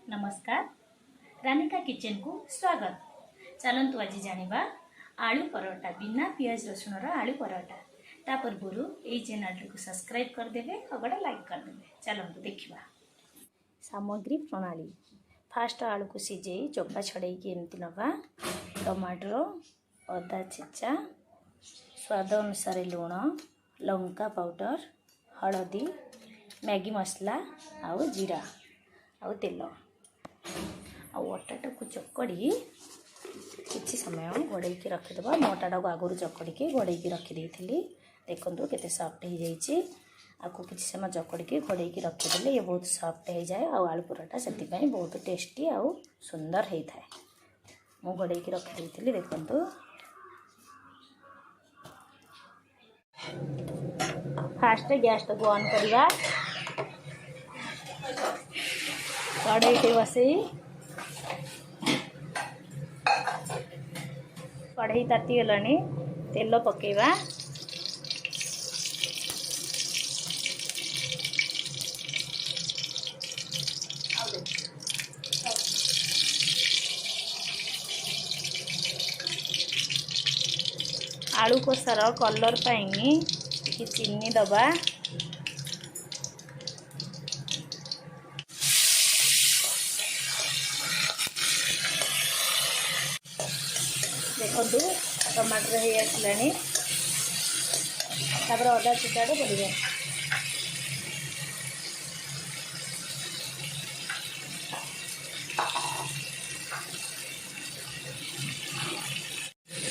नमस्कार। रानिका किचन को स्वागत। चलतु आज जानिबा आलू परोटा बिना पियाज रसुण आलू परोटा। ता पूर्व ये चैनल को सब्सक्राइब करदे और गोटे लाइक करदे। चलतु देखा सामग्री प्रणाली। फास्ट आलू को सीझे चोपा छड़े एमती नवा। टमाटर, अदा छेचा, स्वाद अनुसार लुण, लंका पाउडर, हलदी, मैगी मसला आउ जीरा आउ तेल आउ अटाटा को चकड़ी किसी समय घोड़े रखीद। मोटाटा को आगुरी चकड़ी घोड़े रखीदे। देखो केते सफ्ट हो जाइए। आपको किसी समय चकड़ी घोड़े रखीदे ये बहुत सफ्ट हो जाए। आलू परोटा से बहुत टेस्टी आउ सुंदर होता है। मु घोड़े रखीदे। देखो फास्ट गैस को ऑन करवा। कढ़ई बसई कढ़ई ताती गलानी। तेल पकेवा। आलू कोसार कलर पाई चीनी दबा। देखो टमाटर हो आसलानी। अदा छुटाटा पड़े।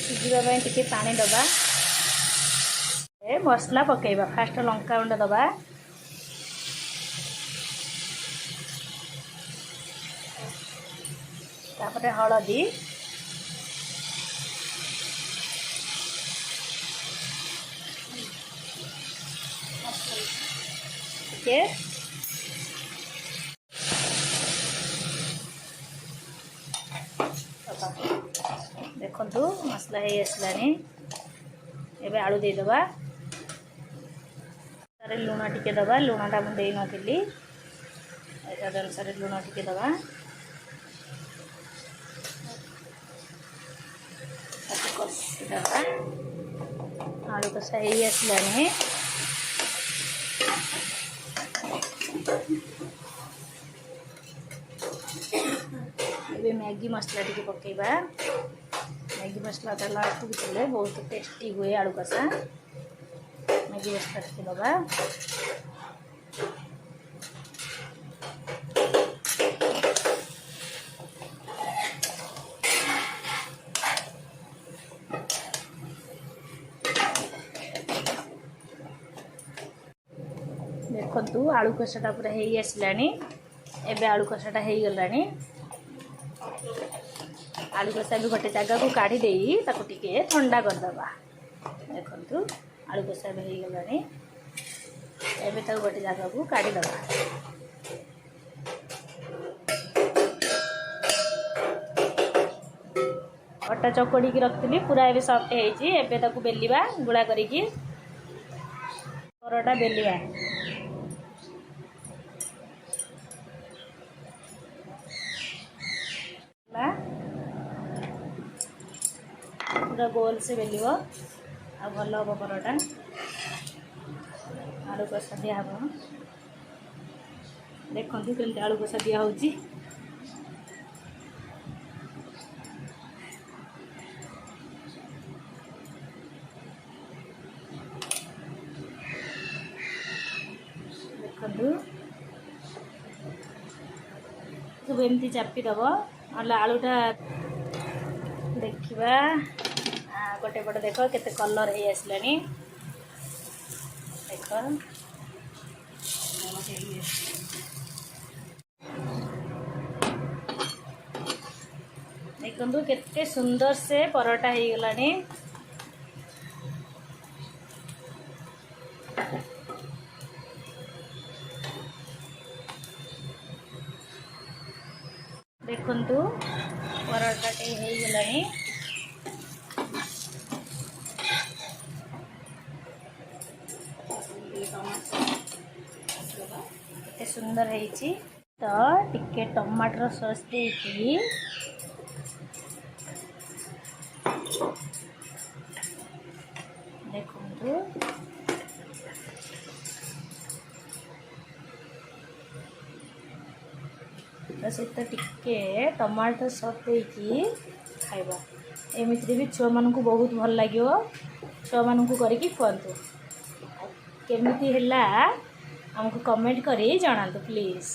सिझापी टी पानी दबा। मसला पकेबा। फास्ट लंका गुंड दबा। तापर हलदी, देखु मसला हो आसलानी। एबे आलू दे दबा। लुण टिके दबा। लुणटा मुझे नी अनुसार लुण टिके दबा। आलू कषा हो आसलानी। ये मैगी मसला टी पकेबा। मैगी मसला लास्ट को बहुत टेस्टी हुए आलू कषा। मैगी मसला टी दबा। देखु आलू कषाटा पूरा हो आसलानी। एबे आलू कषाटा हो गलानी। आलू कषा भी गोटे जगह को काढ़ी टे ठंडा करदबा। देखु आलू कषा भी हो गलानी। एबे गोटे जगह को काढ़ी दबा। अटा चकड़ी रखी पूरा एबे सफ्ट होइछि। एबे ताकू बेलिबा गुळा करिकी परोटा बेलिया। पूरा गोल से बेलिव आ भल हम परोटा। आलू कषा दिया हम। देखु केमती आलू कषा दिया होची। देखु सब एमती चापी दब। आलूटा देखा गोटे पटे देख केते कलर हो आसलानी। देख देखु केते सुंदर से परोटा हो गलानी। देखु परोटा टे हो गलानी। सुंदर है। तो टिके टमाटर सॉस देकी देखो तो सहित टिके टमाटर सॉस देकी खाइबा एमिति भी छुआ मानू बहुत भल लगे छुआ मानू करके खुआतु केमिति है हमको कमेंट करी जनातु प्लीज़।